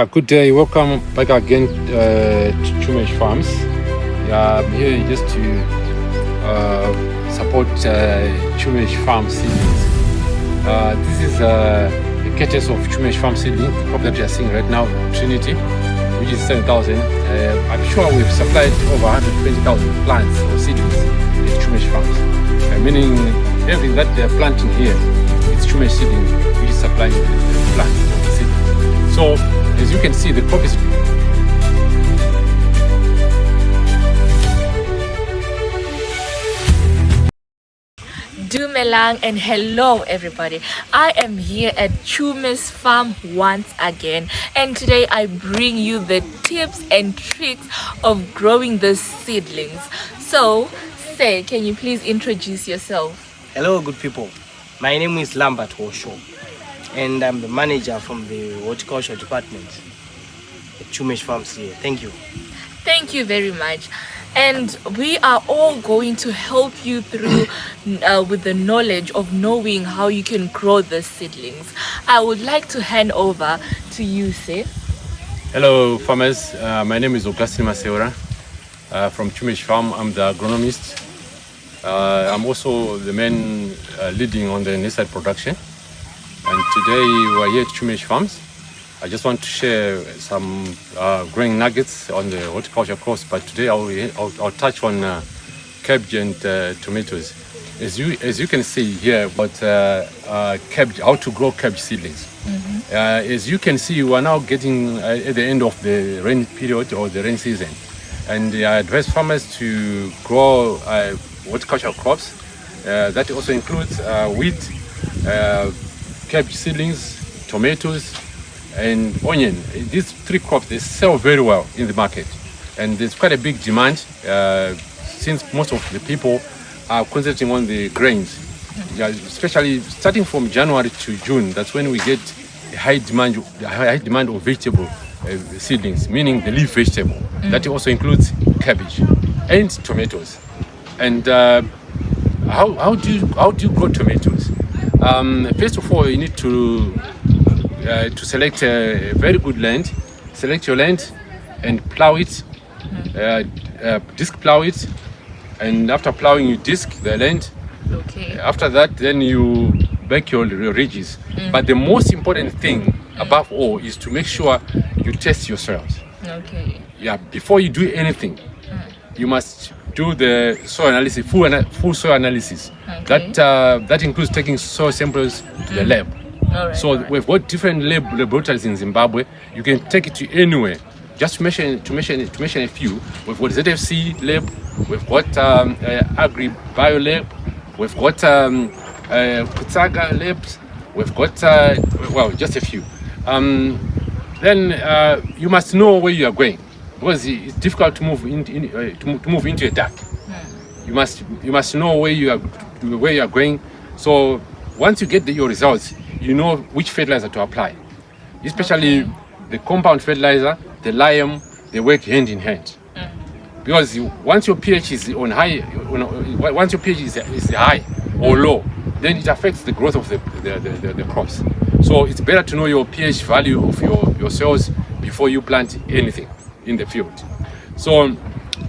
Good day, welcome back again to CHUMEZH Farms. I'm here just to support CHUMEZH Farms Seedlings. This is a catches of CHUMEZH Farms Seedling, the crop that you are seeing right now, Trinity, which is 7,000. I'm sure we've supplied over 120,000 plants or seedlings at CHUMEZH Farms, meaning everything that they're planting here is CHUMEZH Seedling, which is supplying the plants or seedlings. So, as you can see, the crop is Dumelang and hello everybody. I am here at CHUMEZH Farm once again, and today I bring you the tips and tricks of growing the seedlings. So, say, can you please introduce yourself? Hello good people, my name is Lambert Osho and I'm the manager from the horticulture department at CHUMEZH Farms here. Thank you. Thank you very much. And we are all going to help you through with the knowledge of knowing how you can grow the seedlings. I would like to hand over to you, Say. Hello farmers, my name is Augustine Maseura from CHUMEZH Farm. I'm the agronomist. I'm also the man leading on the nursery production. And today we are here at CHUMEZH Farms. I just want to share some growing nuggets on the horticulture course, but today I'll touch on cabbage and tomatoes. As you can see here about cabbage, how to grow cabbage seedlings. As you can see, we are now getting at the end of the rain period or the rain season, and I advise farmers to grow horticultural crops. That also includes wheat, cabbage seedlings, tomatoes, and onion. These three crops, they sell very well in the market, and there's quite a big demand since most of the people are concentrating on the grains. Especially starting from January to June, that's when we get a high demand of vegetable seedlings, meaning the leaf vegetable. That also includes cabbage and tomatoes. And how do you grow tomatoes? First of all, you need to select a very good land. Select your land and plow it, disc plow it, and after plowing you disc the land. Okay. After that, then you make your ridges. But the most important thing above all is to make sure you test your soils. Okay. Yeah, before you do anything, you must do the soil analysis, full soil analysis. Okay. That includes taking soil samples to the lab. All right, We've got different laboratories in Zimbabwe. You can take it to anywhere. Just to mention a few, we've got ZFC lab, we've got Agri Bio lab, we've got Kutsaga labs, we've got well, just a few. Then you must know where you are going, because it's difficult to move into a dark. You must know where you are going. So once you get your results, you know which fertilizer to apply, especially the compound fertilizer, the lime. They work hand in hand, because once your pH is on high, once your pH is high or low, then it affects the growth of the crops. So it's better to know your pH value of your soils before you plant anything in the field. So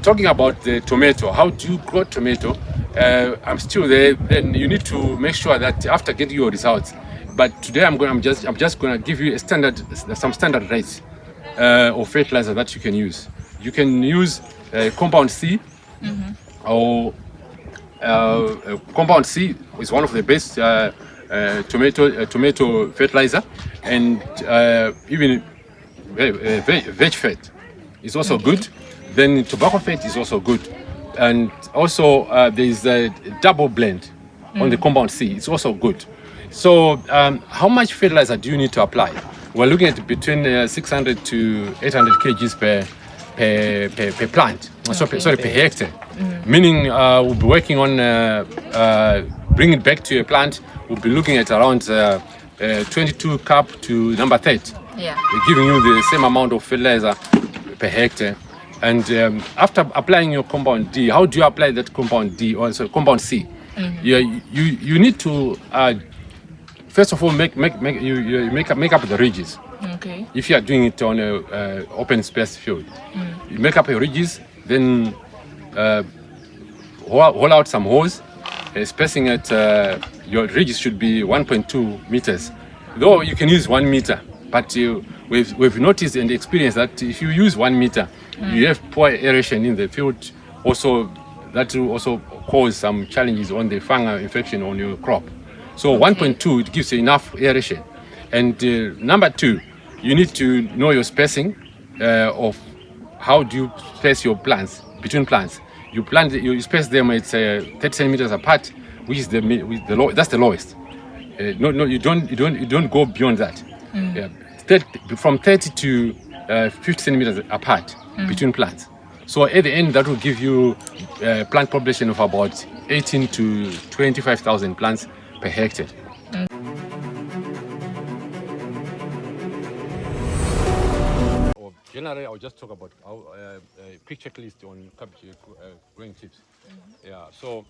talking about the tomato, how do you grow tomato? I'm still there. Then you need to make sure that after getting your results. But today I'm just going to give you some standard rates of fertilizer that you can use. You can use compound C, or compound C is one of the best tomato fertilizer, and even veg fat is also good. Then tobacco fat is also good, and also there is a double blend on the compound C. It's also good. So how much fertilizer do you need to apply? We're looking at between 600 to 800 kgs per plant. Sorry, per hectare. Meaning we'll be working on bringing it back to a plant. We'll be looking at around 22 cup to number 30. Yeah. We're giving you the same amount of fertilizer per hectare. And after applying your compound D, how do you apply that compound D, or compound C? You need to first of all make up the ridges. Okay. If you are doing it on a open space field, you make up your ridges, then hole out some holes, spacing at your ridges should be 1.2 meters. Though you can use 1 meter, but we've noticed and experienced that if you use 1 meter, you have poor aeration in the field. Also, that will also cause some challenges on the fungal infection on your crop. So 1.2, it gives you enough aeration. And number 2, you need to know your spacing of how do you space your plants between plants. You space them at 30 centimeters apart, which is that's the lowest. No, you don't go beyond that. Yeah, from 30 to 50 centimeters apart between plants. So at the end, that will give you a plant population of about 18 to 25,000 plants per hectare. Generally, I'll just talk about a quick checklist on cabbage growing tips. Yeah. So,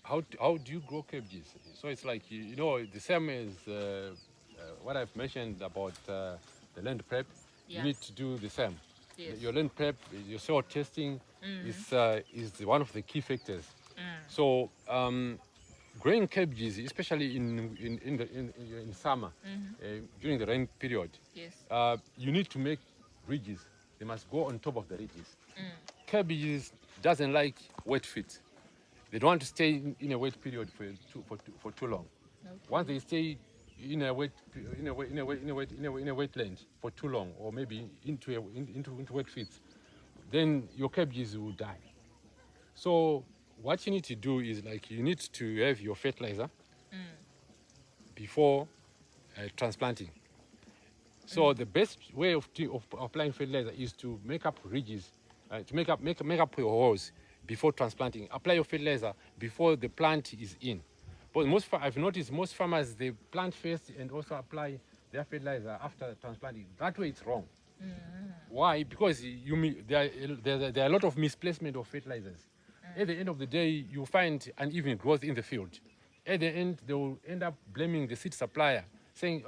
how do you grow cabbages? So it's like the same as what I've mentioned about the land prep. You need to do the same. Yes. Your land prep, your soil testing is one of the key factors. So growing cabbages, especially in summer, during the rain period, Yes. you need to make ridges. They must go on top of the ridges. Cabbages doesn't like wet feet. They don't want to stay in a wet period for too long. Okay. Once they stay in a wetland for too long, or maybe into wet feet, then your cabbages will die. So what you need to do is you need to have your fertilizer before transplanting. So the best way of applying fertilizer is to make up ridges, to make up your holes before transplanting. Apply your fertilizer before the plant is in. But I've noticed most farmers, they plant first and also apply their fertilizer after transplanting. That way it's wrong. Why? Because there are a lot of misplacement of fertilizers. At the end of the day, you find uneven growth in the field. At the end, they will end up blaming the seed supplier, saying,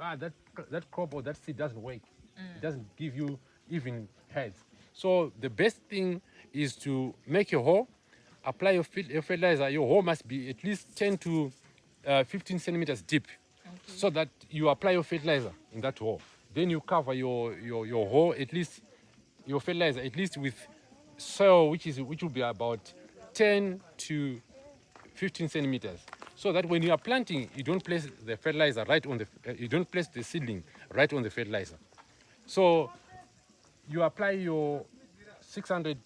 that crop or that seed doesn't work. It doesn't give you even heads. So the best thing is to make your hole, apply your fertilizer. Your hole must be at least 10 to 15 centimeters deep, so that you apply your fertilizer in that hole. Then you cover your hole, at least your fertilizer, at least with soil which will be about 10 to 15 centimeters, so that when you are planting, you don't place the fertilizer you don't place the seedling right on the fertilizer. So you apply your 600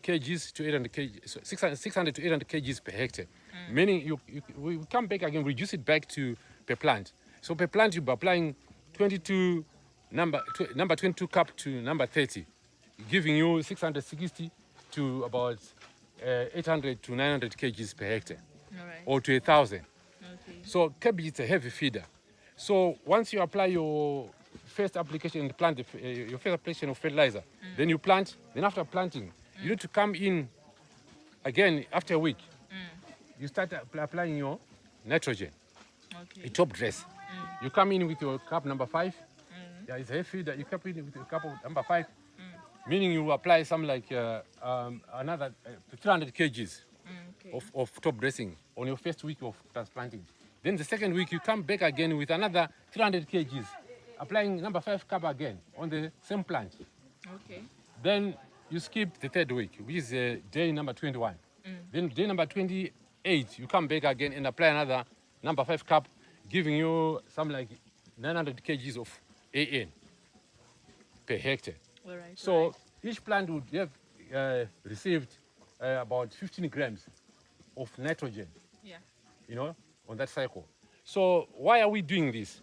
kgs to 800 kgs, 600 to 800 kgs per hectare. Meaning we come back again, reduce it back to per plant. So per plant you'll be applying number 22 cup to number 30, giving you 660 to about 800 to 900 kgs per hectare, or to 1,000. Okay. So cabbage is a heavy feeder. So once you apply your first application your first application of fertilizer, then you plant. Then after planting, you need to come in again after a week. You start applying your nitrogen, a top dress. You come in with your cup number 5. Yeah, it's a heavy feeder. You come in with your cup number 5, meaning you apply some another 300 kgs of top dressing on your first week of transplanting. Then the second week you come back again with another 300 kgs, applying number 5 cup again on the same plant. Okay. Then you skip the third week, which is day number 21. Then day number 28, you come back again and apply another number 5 cup, giving you some 900 kgs of AN per hectare. All right. So each plant would have received about 15 grams of nitrogen, on that cycle. So why are we doing this?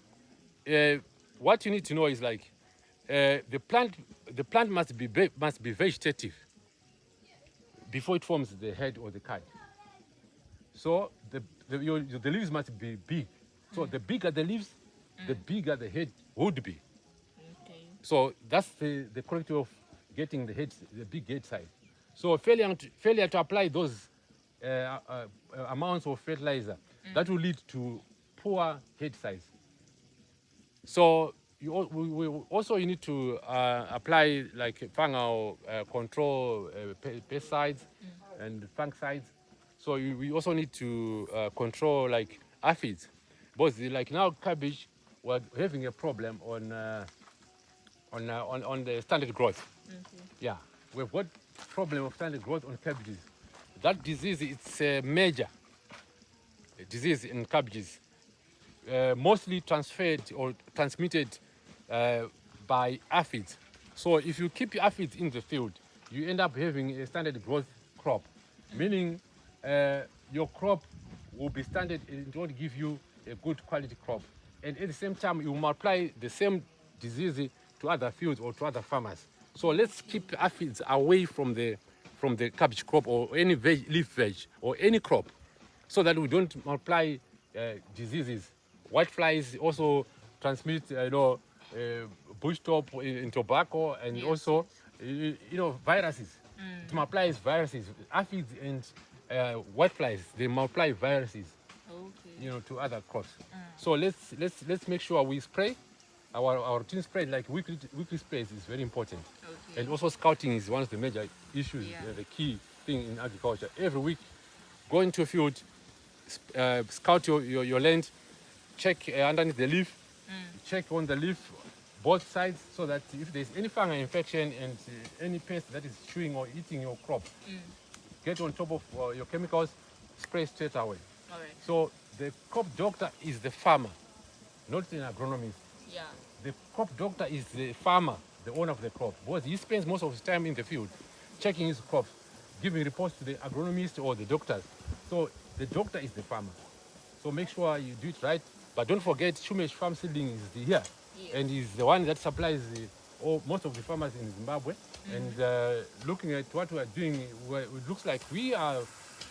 What you need to know is the plant must be vegetative before it forms the head or the cud. So the leaves must be big. So the bigger the leaves, the bigger the head would be. Okay. So that's the quality of getting the big head size. So failure to apply those amounts of fertilizer, that will lead to poor head size. So we also you need to apply like fungal control pesticides and fungicides. So we also need to control like aphids, because like now cabbage we're having a problem on the standard growth. Yeah, we've got problem of standard growth on cabbages. That disease, it's a major disease in cabbages, mostly transferred or transmitted by aphids. So if you keep aphids in the field, you end up having a standard growth crop, meaning your crop will be standard and it won't give you a good quality crop. And at the same time, you multiply the same disease to other fields or to other farmers. So let's keep aphids away from the cabbage crop or any leaf veg or any crop, so that we don't multiply diseases. Whiteflies also transmit, bush top in tobacco, and also, viruses. It multiplies viruses. Aphids and whiteflies, they multiply viruses, to other crops. So let's make sure we spray. Our routine spray, like weekly sprays, is very important. And also scouting is one of the major issues, the key thing in agriculture. Every week, go into a field, scout your land, check underneath the leaf, check on the leaf, both sides, so that if there's any fungal infection and any pest that is chewing or eating your crop, get on top of your chemicals, spray straight away. So the crop doctor is the farmer, not an agronomist. Yeah. The crop doctor is the farmer, the owner of the crop, because he spends most of his time in the field checking his crops, giving reports to the agronomist or the doctors. So the doctor is the farmer. So make sure you do it right. But don't forget, CHUMEZH Farm Seedlings is here. And he's the one that supplies most of the farmers in Zimbabwe. And looking at what we are doing, it looks like we are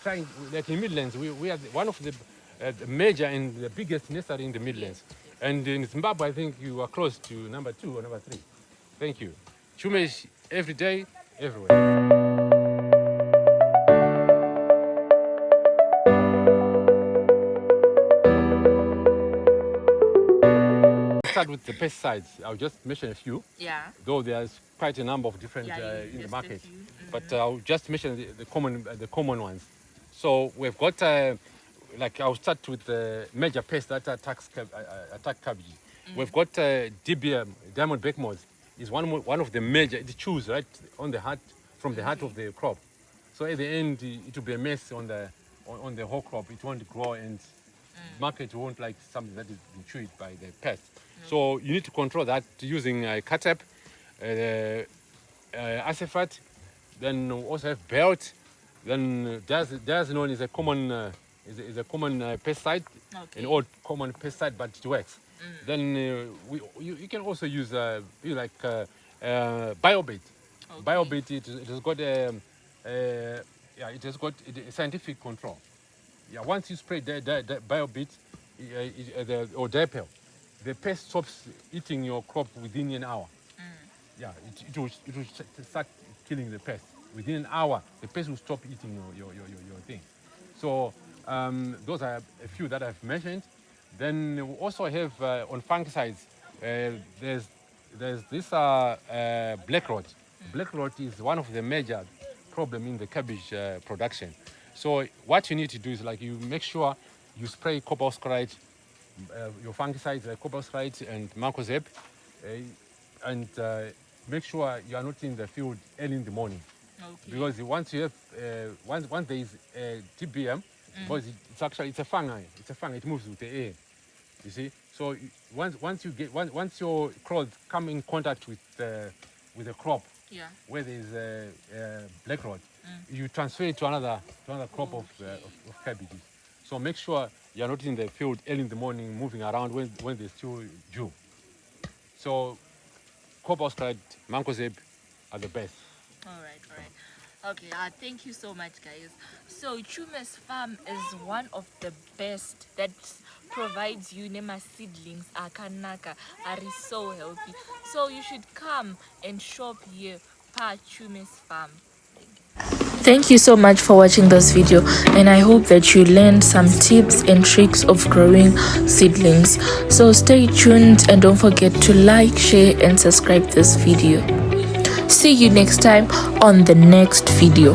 trying, like in Midlands, we are one of the major and the biggest nursery in the Midlands. And in Zimbabwe, I think you are close to number 2 or number 3. Thank you. CHUMEZH every day, everywhere. Start with the pesticides. I'll just mention a few. Yeah. Though there's quite a number of different in the market, but I'll just mention the common ones. So we've got I'll start with the major pest that attack cabbage. We've got DBM, diamond black moth, is one of the major. It chews right on the heart, from the heart of the crop. So at the end, it will be a mess on the whole crop. It won't grow, and market won't like something that is been chewed by the pest. So you need to control that using catap, acefat. Then we also have belt. Then diazinon is a common pesticide, an old common pesticide, but it works. Then you can also use biobait. Biobait, it has got a scientific control. Yeah, once you spray the biobait or dipel, the pest stops eating your crop within an hour. Yeah, it will start killing the pest. Within an hour, the pest will stop eating your thing. So those are a few that I've mentioned. Then we also have on fungicides, there's this black rot. Black rot is one of the major problem in the cabbage production. So what you need to do is like you make sure you spray copper scride, your fungicides like copper scride and mancozeb, and make sure you are not in the field early in the morning. Because once you have once there is TBM, because it's a fungi, it moves with the air. You see, so once your clods come in contact with the crop, where there is black rot, you transfer it to another crop of cabbages. So make sure you are not in the field early in the morning, moving around when there's still dew. So copper scride, mancozeb are the best. All right. Okay, thank you so much, guys. So CHUMEZH Farm is one of the best that provides you nema seedlings akanaka are so healthy. So you should come and shop here per CHUMEZH Farm. Thank you. Thank you so much for watching this video, and I hope that you learned some tips and tricks of growing seedlings. So stay tuned and don't forget to like, share and subscribe this video. See you next time on the next video.